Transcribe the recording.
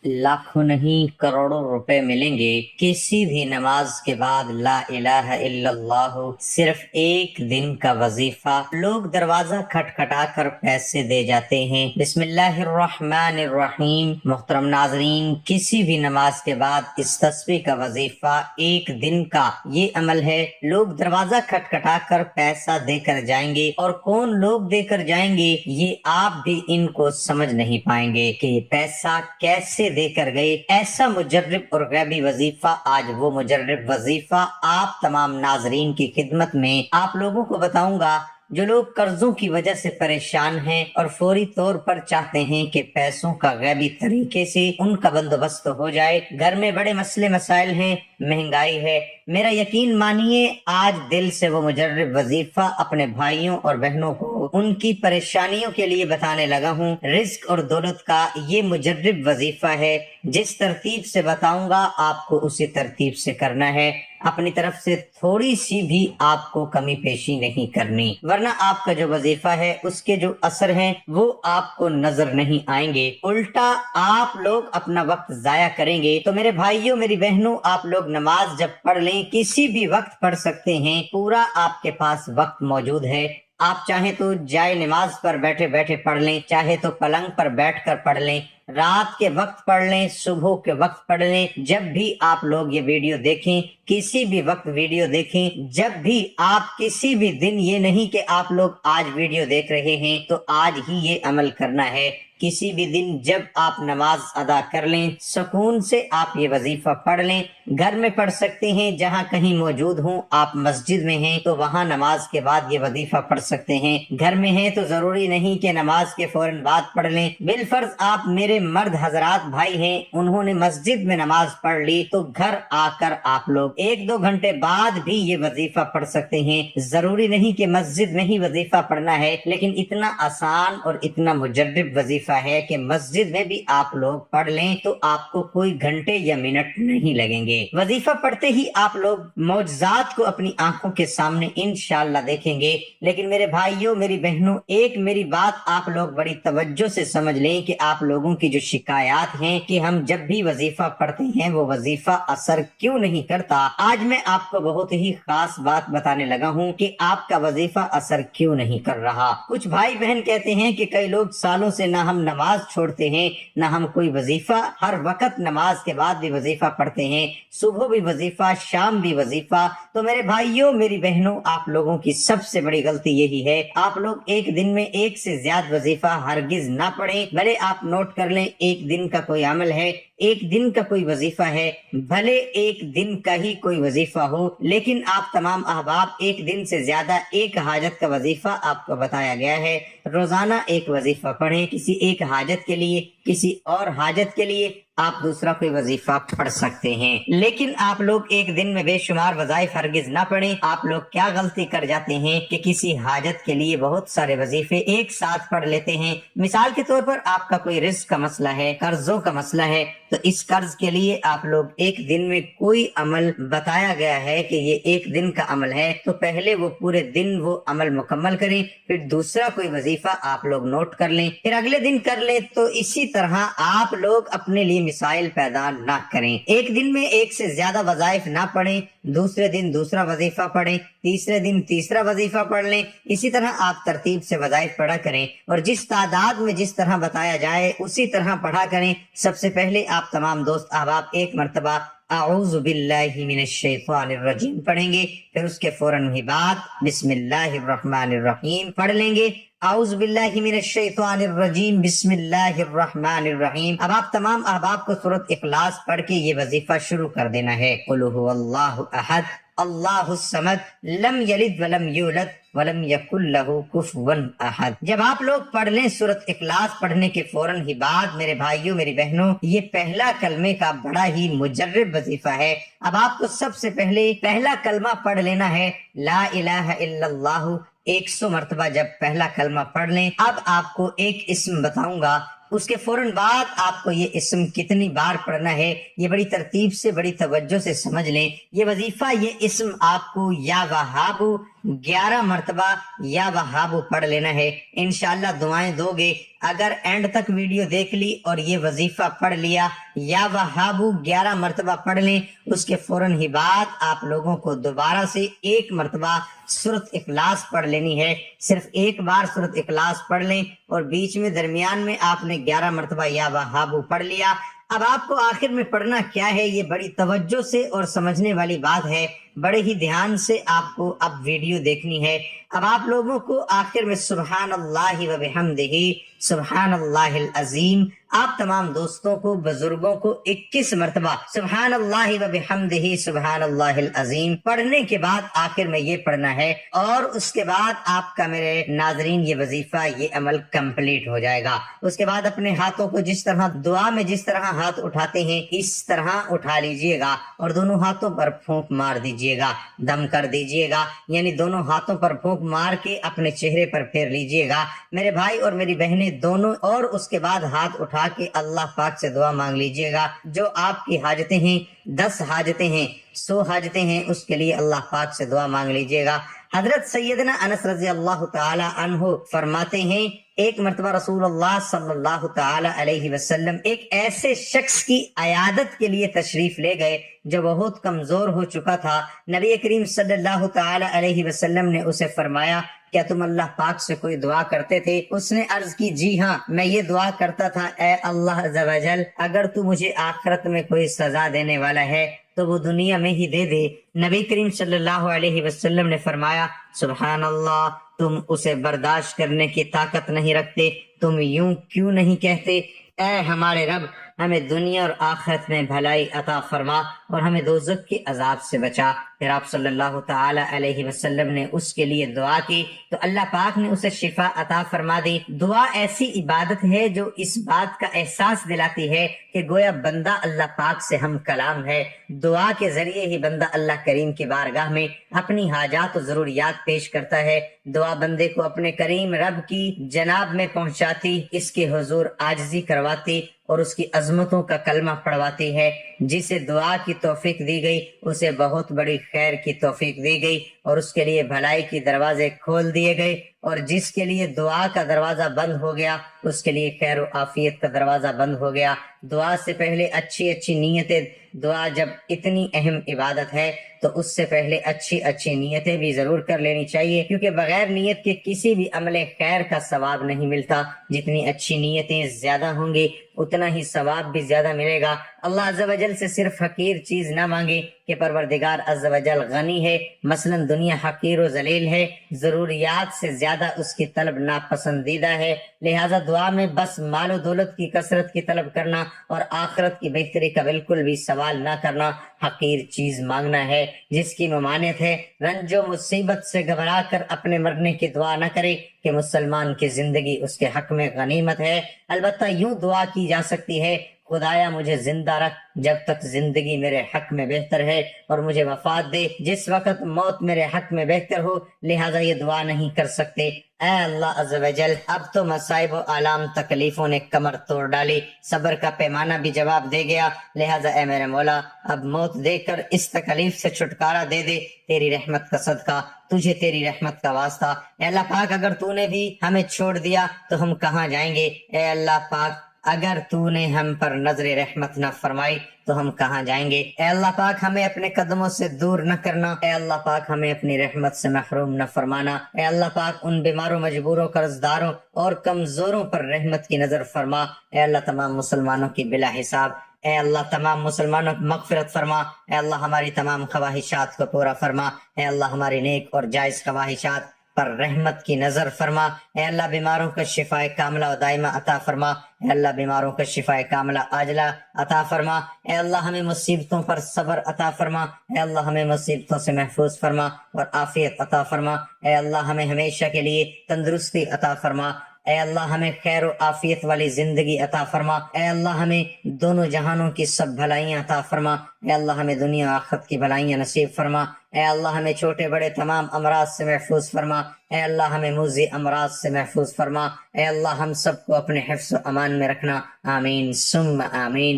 लाखों नहीं करोड़ों रुपए मिलेंगे किसी भी नमाज के बाद ला इलाहा इल्लल्लाह सिर्फ एक दिन का वजीफा। लोग दरवाजा खटखटा कर पैसे दे जाते हैं। बिस्मिल्लाहिर्रहमानिर्रहीम। मोहतरम नाजरीन, किसी भी नमाज के बाद इस तस्बीह का वजीफा एक दिन का ये अमल है। लोग दरवाजा खटखटा कर पैसा देकर जाएंगे और कौन लोग देकर जाएंगे ये आप भी इनको समझ नहीं पाएंगे कि ये पैसा कैसे देकर गए। ऐसा मुजर्रिब और गैबी वजीफा, आज वो मुजर्रिब वजीफा आप तमाम नाजरीन की खिदमत में आप लोगों को बताऊंगा जो लोग कर्जों की वजह से परेशान हैं और फौरी तौर पर चाहते हैं कि पैसों का गैबी तरीके से उनका बंदोबस्त हो जाए। घर में बड़े मसले मसाइल हैं, महंगाई है। मेरा यकीन मानिए, आज दिल से वो मुजर्रिब वजीफा अपने भाइयों और बहनों को उनकी परेशानियों के लिए बताने लगा हूँ। रिस्क और दौलत का ये मुजर्रिब वजीफा है। जिस तरतीब से बताऊंगा आपको उसी तरतीब से करना है। अपनी तरफ से थोड़ी सी भी आपको कमी पेशी नहीं करनी, वरना आपका जो वजीफा है उसके जो असर हैं वो आपको नजर नहीं आएंगे। उल्टा आप लोग अपना वक्त जाया करेंगे। तो मेरे भाइयों, मेरी बहनों, आप लोग नमाज जब पढ़ लें, किसी भी वक्त पढ़ सकते हैं, पूरा आपके पास वक्त मौजूद है। आप चाहे तो जाए नमाज पर बैठे बैठे पढ़ लें, चाहे तो पलंग पर बैठकर पढ़ लें, रात के वक्त पढ़ लें, सुबह के वक्त पढ़ लें। जब भी आप लोग ये वीडियो देखें, किसी भी वक्त वीडियो देखें, जब भी आप किसी भी दिन, ये नहीं कि आप लोग आज वीडियो देख रहे हैं तो आज ही ये अमल करना है। किसी भी दिन जब आप नमाज अदा कर लें, सुकून से आप ये वजीफा पढ़ लें। घर में पढ़ सकते हैं, जहाँ कहीं मौजूद हों। आप मस्जिद में हैं तो वहाँ नमाज के बाद ये वजीफा पढ़ सकते हैं। घर में हैं तो जरूरी नहीं कि नमाज के फौरन बाद पढ़ लें। बिलफर्ज आप मेरे मर्द हजरात भाई हैं, उन्होंने मस्जिद में नमाज पढ़ ली तो घर आकर आप लोग 1-2 घंटे बाद भी ये वजीफा पढ़ सकते हैं। जरूरी नहीं कि मस्जिद में ही वजीफा पढ़ना है, लेकिन इतना आसान और इतना मुजर्रिब वजीफा है कि मस्जिद में भी आप लोग पढ़ लें तो आपको कोई घंटे या मिनट नहीं लगेंगे। वजीफा पढ़ते ही आप लोग मौजज़ात को अपनी आंखों के सामने इंशाअल्लाह देखेंगे। लेकिन मेरे भाइयों, मेरी बहनों, एक मेरी बात आप लोग बड़ी तवज्जो से समझ लें कि आप लोगों की जो शिकायत हैं कि हम जब भी वजीफा पढ़ते हैं वो वजीफा असर क्यों नहीं करता, आज मैं आपको बहुत ही खास बात बताने लगा हूं कि आपका वजीफा असर क्यों नहीं कर रहा। कुछ भाई बहन कहते हैं कि कई लोग सालों से ना हम नमाज छोड़ते हैं, ना हम कोई वजीफा, हर वक्त नमाज के बाद भी वजीफा पढ़ते हैं, सुबह भी वजीफा, शाम भी वजीफा। तो मेरे भाइयों, मेरी बहनों, आप लोगों की सबसे बड़ी गलती यही है, आप लोग एक दिन में एक से ज्यादा वजीफा हरगिज ना पढ़ें। भले आप नोट कर लें, एक दिन का कोई अमल है, एक दिन का कोई वजीफा है, भले एक दिन का ही कोई वजीफा हो, लेकिन आप तमाम अहबाब एक दिन से ज्यादा एक हाजत का वजीफा आपको बताया गया है। रोजाना एक वजीफा पढ़ें, किसी एक हाजत के लिए, किसी और हाजत के लिए आप दूसरा कोई वजीफा पढ़ सकते हैं। लेकिन आप लोग एक दिन में बेशुमार वज़ाइफ हरगिज ना पढ़ें। आप लोग क्या गलती कर जाते हैं कि किसी हाजत के लिए बहुत सारे वजीफे एक साथ पढ़ लेते हैं। मिसाल के तौर पर आपका कोई रिस्क का मसला है, कर्जों का मसला है, तो इस कर्ज के लिए आप लोग एक दिन में कोई अमल बताया गया है कि ये एक दिन का अमल है, तो पहले वो पूरे दिन वो अमल मुकम्मल करें, फिर दूसरा कोई वजीफा आप लोग नोट कर लें, फिर अगले दिन कर लें। तो इसी तरह आप लोग अपने लिए मिसाइल पैदा ना करें। एक दिन में एक से ज्यादा वज़ाइफ ना पढ़ें, दूसरे दिन दूसरा वजीफा पढ़ें, तीसरे दिन तीसरा वजीफा पढ़ लें। इसी तरह आप तरतीब से वज़ाइफ पढ़ा करें और जिस तादाद में जिस तरह बताया जाए उसी तरह पढ़ा करें। सबसे पहले आप तमाम दोस्त अहबाब एक मरतबा अऊज़ु बिल्लाहि मिनश शैतानिर रजीम पढ़ेंगे, फिर उसके फौरन ही बाद बिस्मिल्लाहिर रहमानिर रहीम पढ़ लेंगे। आउज़ बिल्लाहि मिनश शैतानिर रजीम, बिस्मिल्लाहिर रहमानिर रहीम। अब आप तमाम अहबाब को सूरत इखलास पढ़ के ये वजीफा शुरू कर देना है। कुल हुवल्लाहु अहद अल्लाहुस समद लम यलिद वलम यूलद वलम यकुल लहू कुफुवन अहद। जब आप लोग पढ़ लें सूरत इखलास, पढ़ने के फौरन ही बाद मेरे भाइयों, मेरी बहनों, ये पहला कलमे का बड़ा ही मुजर्रिब वजीफा है। अब आपको सबसे पहले पहला कलमा पढ़ लेना है, ला इलाहा इल्लल्लाहु। 100 मरतबा जब पहला कलमा पढ़ लें, अब आपको एक इस्म बताऊंगा, उसके फौरन बाद आपको ये इस्म कितनी बार पढ़ना है ये बड़ी तरतीब से, बड़ी तवज्जो से समझ लें। ये वजीफा, ये इस्म आपको या वहाबू 11 मरतबा या वहाबू पढ़ लेना है। इंशाल्लाह दुआएं दोगे। अगर एंड तक वीडियो देख ली और ये वजीफा पढ़ लिया या वहाबू 11 मरतबा पढ़ लें, उसके फौरन ही बाद आप लोगों को दोबारा से 1 मरतबा सूरत इखलास पढ़ लेनी है। सिर्फ एक बार सूरत इखलास पढ़ लें और बीच में दरमियान में आपने 11 मरतबा या वहाबू पढ़ लिया। अब आपको आखिर में पढ़ना क्या है, ये बड़ी तवज्जो से और समझने वाली बात है। बड़े ही ध्यान से आपको अब वीडियो देखनी है। अब आप लोगों को आखिर में सुब्हानल्लाहि व बिहम्दिही सुब्हानल्लाहिल अजीम, आप तमाम दोस्तों को बुजुर्गों को 21 मरतबा सुब्हानल्लाहि व बिहम्दिही सुब्हानल्लाहिल अजीम पढ़ने के बाद आखिर में ये पढ़ना है और उसके बाद आपका मेरे नाजरीन ये वजीफा ये अमल कंप्लीट हो जाएगा। उसके बाद अपने हाथों को जिस तरह दुआ में जिस तरह हाथ उठाते हैं इस तरह उठा लीजिएगा और दोनों हाथों पर फूंक मार दीजिएगा, दम कर दीजिएगा, यानी दोनों हाथों पर फूंक मार के अपने चेहरे पर फेर लीजिएगा मेरे भाई और मेरी बहनें दोनों। और उसके बाद हाथ उठा के अल्लाह पाक से दुआ मांग लीजिएगा। जो आपकी हाजतें हैं, 10 हाजतें हैं, 100 हाजतें हैं, उसके लिए अल्लाह पाक से दुआ मांग लीजिएगा। हजरत सैयदना अनस रज़ी अल्लाह ताला अन्हु फरमाते हैं, एक मरतबा रसूलुल्लाह सल्लल्लाहु ताला अलैहि वसल्लम एक ऐसे शख्स की अयादत के लिए तशरीफ ले गए जो बहुत कमजोर हो चुका था। नबी करीम सल्लल्लाहु ताला अलैहि वसल्लम ने उसे फरमाया, क्या तुम अल्लाह पाक से कोई दुआ करते थे? उसने अर्ज की, जी हाँ, मैं ये दुआ करता था, ए अल्लाह अज़्ज़ व जल, अगर तू मुझे आखिरत में कोई सजा देने वाला है तो वो दुनिया में ही दे दे। नबी करीम सल्लल्लाहु अलैहि वसल्लम ने फरमाया, सुभान अल्लाह, तुम उसे बर्दाश्त करने की ताकत नहीं रखते, तुम यूं क्यों नहीं कहते, ऐ हमारे रब, हमें दुनिया और आखिरत में भलाई अता फरमा और हमें दोज़ख के अजाब से बचा। फिर आप सल्लल्लाहु ताला अलैहि वसल्लम ने उसके लिए दुआ की तो अल्लाह पाक ने उसे शिफा अता फरमा दी। दुआ ऐसी इबादत है जो इस बात का एहसास दिलाती है कि गोया बंदा अल्लाह पाक से हम कलाम है। दुआ के जरिए ही बंदा अल्लाह करीम की बारगाह में अपनी हाजात और जरूरियात पेश करता है। दुआ बंदे को अपने करीम रब की जनाब में पहुंचाती, इसके हुजूर आजिज़ी करवाती और उसकी अजमतों का कलमा पढ़वाती है। जिसे दुआ की तौफीक दी गई उसे बहुत बड़ी खैर की तौफीक दी गई और उसके लिए भलाई के दरवाजे खोल दिए गए, और जिसके लिए दुआ का दरवाजा बंद हो गया उसके लिए खैर और आफियत का दरवाजा बंद हो गया। दुआ से पहले अच्छी अच्छी नीयतें, दुआ जब इतनी अहम इबादत है तो उससे पहले अच्छी अच्छी नीयतें भी जरूर कर लेनी चाहिए, क्योंकि बगैर नीयत के किसी भी अमले खैर का सवाब नहीं मिलता। जितनी अच्छी नीयतें ज्यादा होंगी उतना ही सवाब भी ज्यादा मिलेगा। अल्लाह अज़्ज़ व जल से सिर्फ हकीर चीज ना मांगे कि परवरदिगार अज़्ज़ व जल गनी है, मसलन दुनिया हकीर और जलील है, जरूरियात से ज्यादा उसकी तलब नापसंदीदा है। लिहाजा दुआ में बस मालो दौलत की कसरत की तलब करना और आखिरत की बेहतरी का बिल्कुल भी सवाल ना करना हकीर चीज मांगना है। जिसकी ममानियत है रंजो मुसीबत से घबरा कर अपने मरने की दुआ न करे कि मुसलमान की जिंदगी उसके हक में गनीमत है। अलबत्ता यूं दुआ की जा सकती है, खुदाया मुझे जिंदा रख जब तक जिंदगी मेरे हक में बेहतर है और मुझे वफात दे जिस वक्त मौत मेरे हक में बेहतर हो। लिहाजा ये दुआ नहीं कर सकते। ऐ अल्लाह अज़्ज़ व जल, अब तो मसाइब व आलाम तकलीफों ने कमर तोड़ डाली, सब्र का पैमाना भी जवाब दे गया। लिहाजा ऐ मेरे मौला, अब मौत देकर इस तकलीफ से छुटकारा दे दे, तेरी रहमत का सदका, तुझे तेरी रहमत का वास्ता। ऐ अल्लाह पाक, अगर तूने भी हमें छोड़ दिया तो हम कहाँ जाएंगे। ऐ अल्लाह पाक, अगर तूने हम पर नजर रहमत न फरमाई तो हम कहाँ जाएंगे। ए अल्लाह पाक, हमें अपने कदमों से दूर न करना। ए अल्लाह पाक, हमें अपनी रहमत से महरूम न फरमाना। ए अल्लाह पाक, उन बीमारों, मजबूरों, कर्जदारों और कमजोरों पर रहमत की नजर फरमा। ए अल्लाह, तमाम मुसलमानों की बिला हिसाब, ए अल्लाह तमाम मुसलमानों की मगफिरत फरमा। ए अल्लाह, हमारी तमाम ख्वाहिशात को पूरा फरमा। ए अल्लाह, हमारी नेक और जायज ख्वाहिशात पर रहमत की नजर फरमा। ए अल्लाह, बीमारों को शिफाए कामला व दाइमा अता फरमा। ए अल्लाह, बीमारों को शिफाए कामला आजला अता फरमा। ए अल्लाह, हमें मुसीबतों पर सब्र अता फरमा। ए अल्लाह, हमें मुसीबतों से महफूज फरमा और आफियत अता फरमा। ए अल्लाह, हमें हमेशा के लिए तंदुरुस्ती अता फरमा। ए अल्लाह, हमें खैर और आफियत वाली जिंदगी अता फरमा। ए अल्लाह, हमें दोनों जहानों की सब भलाइयां अता फरमा। ए अल्लाह, हमें दुनिया आखिरत की भलाइयां नसीब फरमा। ए अल्लाह, हमें छोटे बड़े तमाम अमराज से महफूज फरमा। ए अल्लाह, हमें मुज़ी अमराज से महफूज फरमा। ए अल्लाह, हम सबको अपने हिफ्ज़ व अमान में रखना। आमीन सुम्मा आमीन।